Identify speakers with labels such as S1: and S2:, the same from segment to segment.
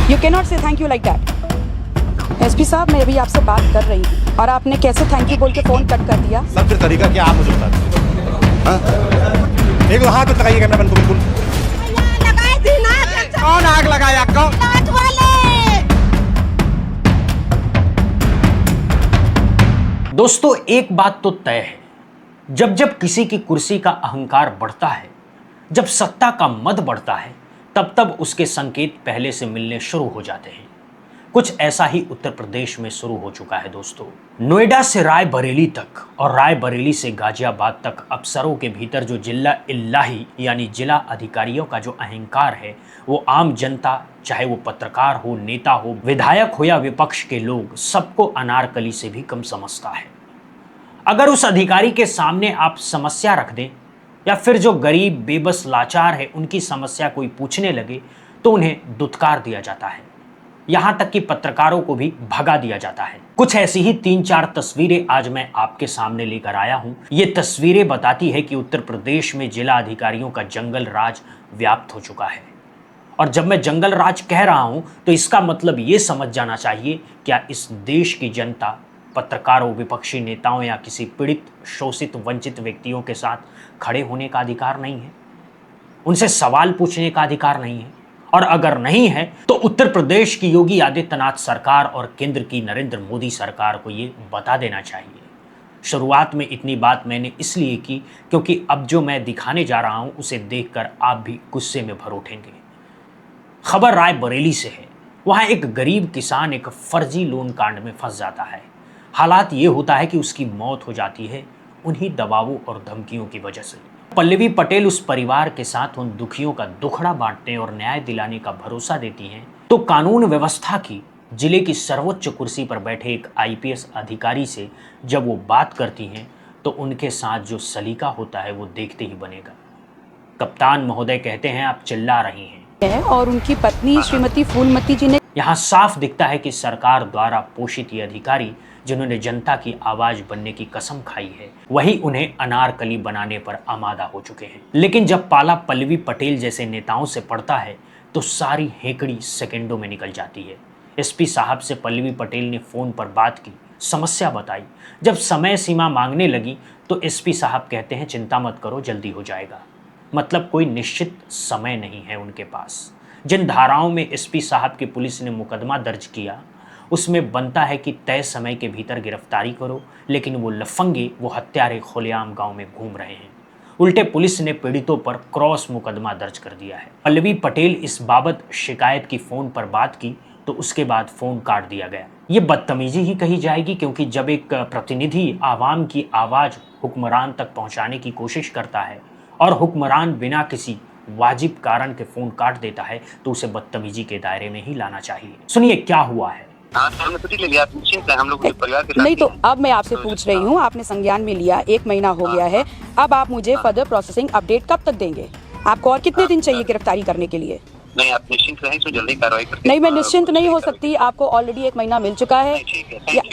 S1: You can not say thank you like that. SP साहब, मैं अभी आपसे बात कर रही हूँ और आपने कैसे थैंक यू बोल के फोन कट कर दिया।
S2: सर फिर तरीका क्या, आप मुझे बता दीजिए। एक हाथ में लगाइए कैमरा मैन को, बिल्कुल। कौन आग लगाया? कौन?
S3: दोस्तों, एक बात तो तय है, जब जब किसी की कुर्सी का अहंकार बढ़ता है, जब सत्ता का मद बढ़ता है, तब तब उसके संकेत पहले से मिलने शुरू हो जाते हैं। कुछ ऐसा ही उत्तर प्रदेश में शुरू हो चुका है दोस्तों। नोएडा से रायबरेली तक और रायबरेली से गाजियाबाद तक अफसरों के भीतर जो जिला इल्लाही यानी जिला अधिकारियों का जो अहंकार है, वो आम जनता, चाहे वो पत्रकार हो, नेता हो, विधायक हो या विपक्ष के लोग, सबको अनारकली से भी कम समझता है। अगर उस अधिकारी के सामने आप समस्या रख दें या फिर जो गरीब बेबस लाचार है उनकी समस्या कोई पूछने लगे तो उन्हें दुत्कार दिया जाता है, यहां तक कि पत्रकारों को भी भगा दिया जाता है। कुछ ऐसी ही 3-4 तस्वीरें आज मैं आपके सामने लेकर आया हूं। ये तस्वीरें बताती है कि उत्तर प्रदेश में जिला अधिकारियों का जंगल राज व्याप्त हो चुका है। और जब मैं जंगल राज कह रहा हूं तो इसका मतलब ये समझ जाना चाहिए, क्या इस देश की जनता पत्रकारों, विपक्षी नेताओं या किसी पीड़ित, शोषित, वंचित व्यक्तियों के साथ खड़े होने का अधिकार नहीं है? उनसे सवाल पूछने का अधिकार नहीं है? और अगर नहीं है तो उत्तर प्रदेश की योगी आदित्यनाथ सरकार और केंद्र की नरेंद्र मोदी सरकार को ये बता देना चाहिए। शुरुआत में इतनी बात मैंने इसलिए की क्योंकि अब जो मैं दिखाने जा रहा हूं उसे देखकर आप भी गुस्से में भर उठेंगे। खबर रायबरेली से है। वहां एक गरीब किसान एक फर्जी लोन कांड में फंस जाता है। हालात ये होता है कि उसकी मौत हो जाती है उन्हीं दबावों और धमकियों की वजह से। पल्लवी पटेल उस परिवार के साथ उन दुखियों का दुखड़ा बांटने और न्याय दिलाने का भरोसा देती हैं, तो कानून व्यवस्था की जिले की सर्वोच्च कुर्सी पर बैठे एक आईपीएस अधिकारी से जब वो बात करती हैं तो उनके साथ जो सलीका होता है वो देखते ही बनेगा। कप्तान महोदय कहते हैं, आप चिल्ला रही हैं।
S1: और उनकी पत्नी श्रीमती फूलमती जी ने
S3: यहाँ साफ दिखता है कि सरकार द्वारा पोषित ये अधिकारी जिन्होंने जनता की आवाज बनने की कसम खाई है, वही उन्हें अनारकली बनाने पर आमादा हो चुके हैं। लेकिन जब पाला पल्लवी पटेल जैसे नेताओं से पड़ता है तो सारी हेकड़ी सेकंडों में निकल जाती है। एसपी साहब से पल्लवी पटेल ने फोन पर बात की, समस्या बताई। जब समय सीमा मांगने लगी तो एसपी साहब कहते हैं, चिंता मत करो, जल्दी हो जाएगा। मतलब कोई निश्चित समय नहीं है उनके पास। जिन धाराओं में एसपी साहब की पुलिस ने मुकदमा दर्ज किया उसमें बनता है कि तय समय के भीतर गिरफ्तारी करो, लेकिन वो लफंगे, वो हत्यारे खुलेआम गांव में घूम रहे हैं। उल्टे पुलिस ने पीड़ितों पर क्रॉस मुकदमा दर्ज कर दिया है। पल्लवी पटेल इस बाबत शिकायत की फोन पर बात की तो उसके बाद फोन काट दिया गया। ये बदतमीजी ही कही जाएगी, क्योंकि जब एक प्रतिनिधि आवाम की आवाज हुक्मरान तक पहुंचाने की कोशिश करता है और हुक्मरान बिना किसी वाजिब कारण के फोन काट देता है तो उसे बदतमीजी के दायरे में ही लाना चाहिए। सुनिए क्या हुआ है।
S4: हम लोग परिवार के साथ
S1: नहीं, तो अब मैं आपसे पूछ रही हूँ, आपने संज्ञान में लिया, 1 महीना हो गया है, अब आप मुझे फर्दर प्रोसेसिंग अपडेट कब तक देंगे? आपको और कितने दिन चाहिए गिरफ्तारी करने के लिए?
S4: नहीं, आप निश्चिंत रहें, इसमें जल्दी कार्रवाई करते
S1: नहीं, मैं निश्चिंत नहीं हो सकती, आपको ऑलरेडी 1 महीना मिल चुका है।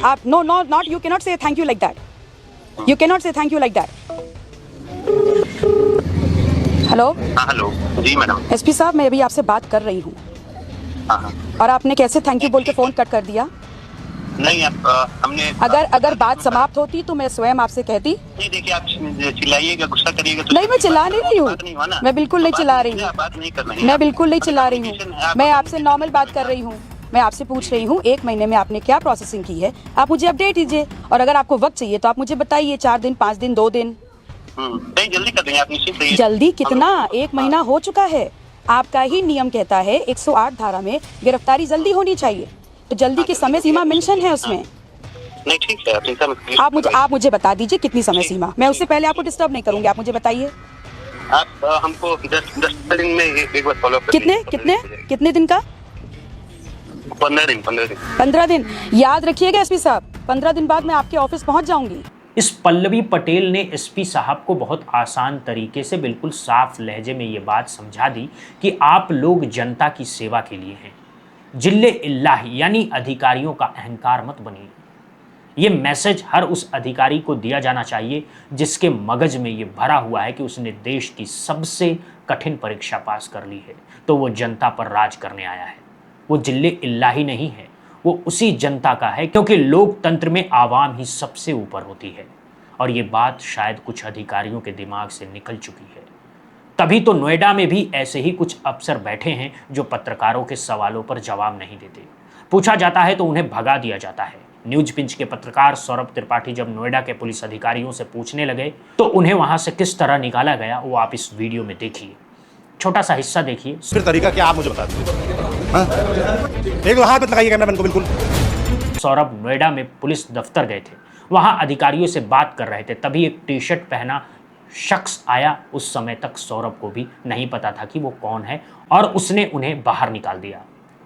S1: आप not you can not say thank you like that. You can not say thank you like that. Hello.
S4: Hello जी मैडम।
S1: एसपी साहब, मैं अभी आपसे बात कर रही हूँ और आपने कैसे थैंक यू बोल के फोन कट कर दिया।
S4: नहीं, हमने
S1: अगर बात समाप्त होती तो मैं स्वयं आपसे कहती।
S4: नहीं, देखिए, आप चिल्लाइएगा, गुस्सा करिएगा तो
S1: नहीं, मैं चिल्ला नहीं रही हूँ, मैं बिल्कुल नहीं चिल्ला रही हूँ, मैं बिल्कुल नहीं चिल्ला रही हूँ, मैं आपसे नॉर्मल बात कर रही हूँ। मैं आपसे पूछ रही हूँ 1 महीने में आपने क्या प्रोसेसिंग की है, आप मुझे अपडेट दीजिए। और अगर आपको वक्त चाहिए तो आप मुझे बताइए, 4 दिन, 5 दिन, 2 दिन।
S4: नहीं, जल्दी कर देंगे, आप निश्चित रहिए।
S1: जल्दी कितना? 1 महीना हो चुका है। आपका ही नियम कहता है 108 धारा में गिरफ्तारी जल्दी होनी चाहिए, तो जल्दी की समय सीमा मेंशन है उसमें।
S4: नहीं, ठीक है, चिंता मत करिए।
S1: आप मुझे बता दीजिए कितनी समय सीमा। मैं उससे पहले आपको डिस्टर्ब नहीं करूंगी, आप मुझे बताइए।
S4: आप हमको 10 दिन में एक बार फॉलो अप
S1: कितने दिन का?
S4: 15 दिन।
S1: 15 दिन। याद रखिएगा एसपी साहब, 15 दिन बाद मैं आपके ऑफिस पहुंच जाऊंगी।
S3: इस पल्लवी पटेल ने एसपी साहब को बहुत आसान तरीके से, बिल्कुल साफ लहजे में ये बात समझा दी कि आप लोग जनता की सेवा के लिए हैं। जिल्ले इल्लाही यानी अधिकारियों का अहंकार मत बनिए। ये मैसेज हर उस अधिकारी को दिया जाना चाहिए जिसके मगज में ये भरा हुआ है कि उसने देश की सबसे कठिन परीक्षा पास कर ली है, तो वो जनता पर राज करने आया है। वो जिले इल्लाही नहीं है, वो उसी जनता का है, क्योंकि लोकतंत्र में आवाम ही सबसे ऊपर होती है। और ये बात शायद कुछ अधिकारियों के दिमाग से निकल चुकी है। तभी तो नोएडा में भी ऐसे ही कुछ अफसर बैठे हैं जो पत्रकारों के सवालों पर जवाब नहीं देते। पूछा जाता है तो उन्हें भगा दिया जाता है। न्यूज पिंच के पत्रकार सौरभ त्रिपाठी जब नोएडा के पुलिस अधिकारियों से पूछने लगे तो उन्हें वहां से किस तरह निकाला गया वो आप इस वीडियो में देखिए। छोटा सा हिस्सा देखिए।
S2: फिर तरीका क्या आप मुझे बता दीजिए। हाँ? एक तो हाथ मत लगाइए कैमरामैन को बिल्कुल।
S3: सौरभ नोएडा में पुलिस दफ्तर गए थे, वहां अधिकारियों से बात कर रहे थे, तभी एक टी शर्ट पहना शख्स आया। उस समय तक सौरभ को भी नहीं पता था कि वो कौन है और उसने उन्हें बाहर निकाल दिया।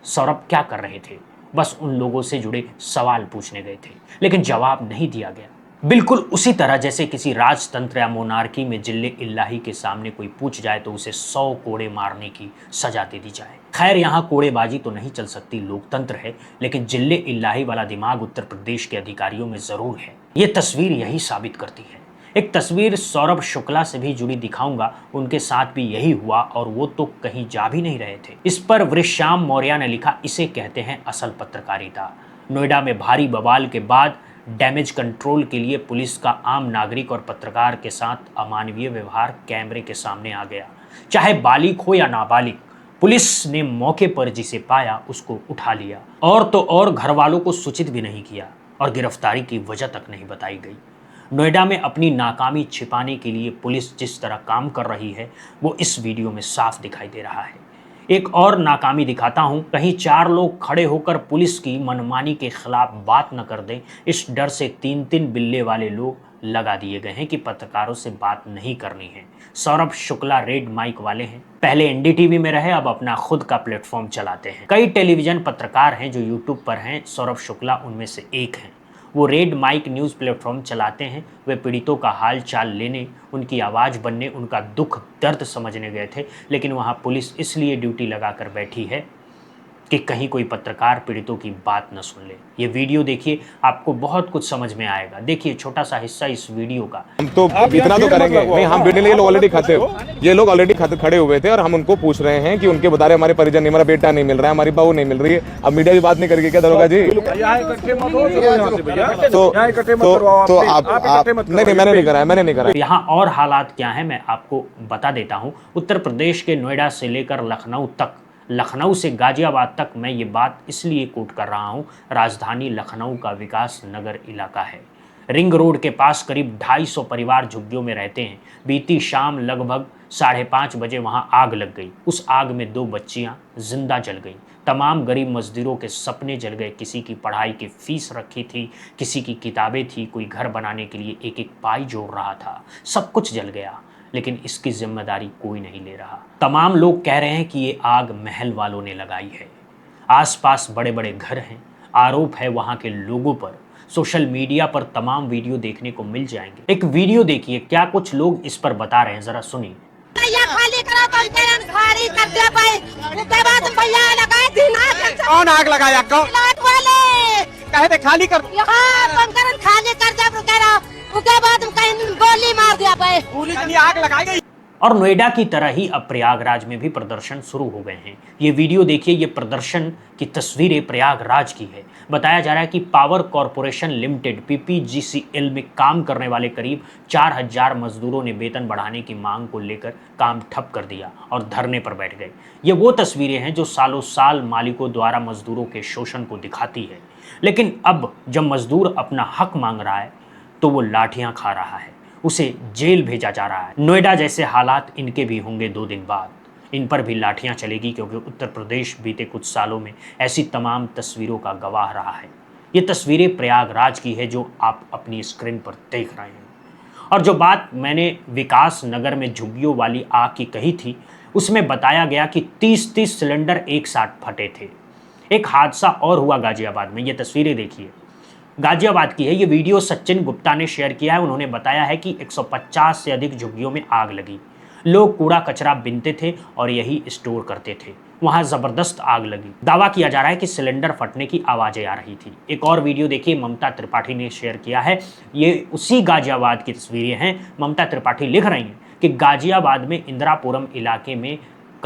S3: सौरभ क्या कर रहे थे? बस उन लोगों से जुड़े सवाल पूछने गए थे, लेकिन जवाब नहीं दिया गया। बिल्कुल उसी तरह जैसे किसी राजतंत्र या मोनार्की में जिले इल्लाही के सामने कोई पूछ जाए तो उसे 100 कोड़े मारने की सजा दे दी जाए। खैर यहाँ कोड़ेबाजी तो नहीं चल सकती, लोकतंत्र है, लेकिन जिले इल्लाही वाला दिमाग उत्तर प्रदेश के अधिकारियों में जरूर है। ये तस्वीर यही साबित करती है। एक तस्वीर सौरभ शुक्ला से भी जुड़ी दिखाऊंगा, उनके साथ भी यही हुआ और वो तो कहीं जा भी नहीं रहे थे। इस पर वृश्याम मौर्य ने लिखा, इसे कहते हैं असल पत्रकारिता। नोएडा में भारी बवाल के बाद डैमेज कंट्रोल के लिए पुलिस का आम नागरिक और पत्रकार के साथ अमानवीय व्यवहार कैमरे के सामने आ गया। चाहे बालिग हो या नाबालिग, पुलिस ने मौके पर जिसे पाया उसको उठा लिया और तो और घर वालों को सूचित भी नहीं किया और गिरफ्तारी की वजह तक नहीं बताई गई। नोएडा में अपनी नाकामी छिपाने के लिए पुलिस जिस तरह काम कर रही है वो इस वीडियो में साफ दिखाई दे रहा है। एक और नाकामी दिखाता हूं, कहीं 4 लोग खड़े होकर पुलिस की मनमानी के खिलाफ बात न कर दें, इस डर से 3-3 बिल्ले वाले लोग लगा दिए गए हैं कि पत्रकारों से बात नहीं करनी है। सौरभ शुक्ला रेड माइक वाले हैं, पहले एनडीटीवी में रहे, अब अपना खुद का प्लेटफॉर्म चलाते हैं। कई टेलीविजन पत्रकार हैं जो यूट्यूब पर हैं, सौरभ शुक्ला उनमें से एक हैं। वो रेड माइक न्यूज़ प्लेटफॉर्म चलाते हैं। वे पीड़ितों का हाल चाल लेने, उनकी आवाज़ बनने, उनका दुख दर्द समझने गए थे, लेकिन वहाँ पुलिस इसलिए ड्यूटी लगाकर बैठी है कि कहीं कोई पत्रकार पीड़ितों की बात न सुन ले। ये वीडियो देखिए, आपको बहुत कुछ समझ में आएगा। देखिए छोटा सा हिस्सा इस वीडियो का।
S5: हम तो इतना तो करेंगे नहीं, हम वीडियो लिए लोग ऑलरेडी खाते हो, ये लोग ऑलरेडी खड़े हुए थे और हम उनको पूछ रहे हैं कि उनके बता रहे हमारे परिजन नहीं, हमारा बेटा नहीं मिल रहा है, हमारी बहू नहीं मिल रही है। अब मीडिया भी बात नहीं करेगी क्या दरोगा जी? तो आप नहीं, मैंने नहीं करा।
S3: यहाँ और हालात क्या है मैं आपको बता देता हूँ। उत्तर प्रदेश के नोएडा से लेकर लखनऊ तक, लखनऊ से गाजियाबाद तक मैं ये बात इसलिए कोट कर रहा हूँ, राजधानी लखनऊ का विकास नगर इलाका है। रिंग रोड के पास करीब 250 परिवार झुग्गियों में रहते हैं। बीती शाम लगभग 5:30 बजे वहां आग लग गई। उस आग में 2 बच्चियां जिंदा जल गईं। तमाम गरीब मजदूरों के सपने जल गए। किसी की पढ़ाई की फीस रखी थी, किसी की किताबें थी, कोई घर बनाने के लिए एक एक पाई जोड़ रहा था। सब कुछ जल गया, लेकिन इसकी जिम्मेदारी कोई नहीं ले रहा। तमाम लोग कह रहे हैं कि ये आग महल वालों ने लगाई है। आसपास बड़े बड़े घर हैं। आरोप है वहां के लोगों पर। सोशल मीडिया पर तमाम वीडियो देखने को मिल जाएंगे। एक वीडियो देखिए, क्या कुछ लोग इस पर बता रहे हैं, जरा सुनिए।
S2: कौन आग लगाया? कौन कहे थे खाली कर?
S6: खाली कर जब उसके बाद गोली मार दिया भाई।
S2: पुलिस ने आग लगाई गई।
S3: और नोएडा की तरह ही अब प्रयागराज में भी प्रदर्शन शुरू हो गए हैं। ये वीडियो देखिए, ये प्रदर्शन की तस्वीरें प्रयागराज की है। बताया जा रहा है कि पावर कॉरपोरेशन लिमिटेड PPGCL में काम करने वाले करीब 4000 मजदूरों ने वेतन बढ़ाने की मांग को लेकर काम ठप कर दिया और धरने पर बैठ गए। ये वो तस्वीरें हैं जो सालों साल मालिकों द्वारा मजदूरों के शोषण को दिखाती है। लेकिन अब जब मजदूर अपना हक मांग रहा है तो वो लाठियां खा रहा है, उसे जेल भेजा जा रहा है। नोएडा जैसे हालात इनके भी होंगे 2 दिन बाद। इन पर भी लाठियां चलेगी, क्योंकि उत्तर प्रदेश बीते कुछ सालों में ऐसी तमाम तस्वीरों का गवाह रहा है। ये तस्वीरें प्रयागराज की है जो आप अपनी स्क्रीन पर देख रहे हैं। और जो बात मैंने विकास नगर में झुग्गियों वाली आग की कही थी, उसमें बताया गया कि 30-30 सिलेंडर एक साथ फटे थे। एक हादसा और हुआ गाजियाबाद में। ये तस्वीरें देखिए, गाजियाबाद की है। ये वीडियो सचिन गुप्ता ने शेयर किया है। उन्होंने बताया है कि 150 से अधिक झुग्गियों में आग लगी। लोग कूड़ा कचरा बीनते थे और यही स्टोर करते थे। वहां जबरदस्त आग लगी। दावा किया जा रहा है कि सिलेंडर फटने की आवाजें आ रही थी। एक और वीडियो देखिए, ममता त्रिपाठी ने शेयर किया है। ये उसी गाजियाबाद की तस्वीरें हैं। ममता त्रिपाठी लिख रही हैं कि गाजियाबाद में इंदिरापुरम इलाके में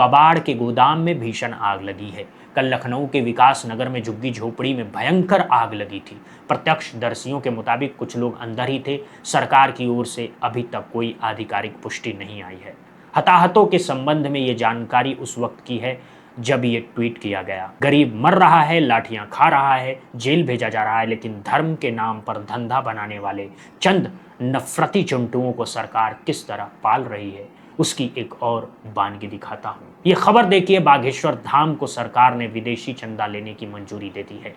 S3: कबाड़ के गोदाम में भीषण आग लगी है। कल लखनऊ के विकास नगर में झुग्गी झोपड़ी में भयंकर आग लगी थी। प्रत्यक्षदर्शियों के मुताबिक कुछ लोग अंदर ही थे। सरकार की ओर से अभी तक कोई आधिकारिक पुष्टि नहीं आई है। हताहतों के संबंध में ये जानकारी उस वक्त की है जब ये ट्वीट किया गया। गरीब मर रहा है, लाठियां खा रहा है, जेल भेजा जा रहा है, लेकिन धर्म के नाम पर धंधा बनाने वाले चंद नफरती चुंटुओं को सरकार किस तरह पाल रही है उसकी एक और वानगी दिखाता हूं। ये खबर देखिए, बागेश्वर धाम को सरकार ने विदेशी चंदा लेने की मंजूरी दे दी है।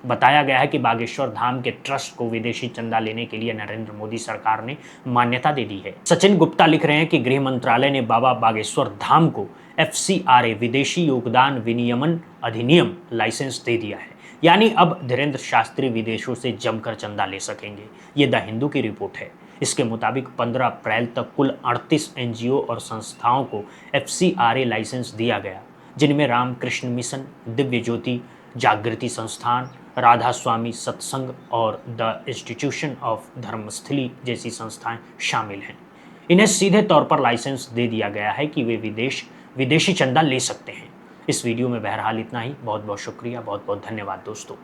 S3: बताया गया है कि बागेश्वर धाम के ट्रस्ट को विदेशी चंदा लेने के लिए नरेंद्र मोदी सरकार ने मान्यता दे दी है। सचिन गुप्ता लिख रहे हैं कि गृह मंत्रालय ने बाबा बागेश्वर धाम को FCRA विदेशी योगदान विनियमन अधिनियम लाइसेंस दे दिया है। यानी अब धीरेन्द्र शास्त्री विदेशों से जमकर चंदा ले सकेंगे। ये द हिंदू की रिपोर्ट है। इसके मुताबिक 15 अप्रैल तक कुल 38 NGO और संस्थाओं को FCRA लाइसेंस दिया गया, जिनमें रामकृष्ण मिशन, दिव्य ज्योति, जागृति संस्थान, राधा स्वामी सत्संग और द इंस्टीट्यूशन ऑफ धर्मस्थली जैसी संस्थाएं शामिल हैं। इन्हें सीधे तौर पर लाइसेंस दे दिया गया है कि वे विदेशी चंदा ले सकते हैं। इस वीडियो में बहरहाल इतना ही। बहुत बहुत शुक्रिया, बहुत बहुत धन्यवाद दोस्तों।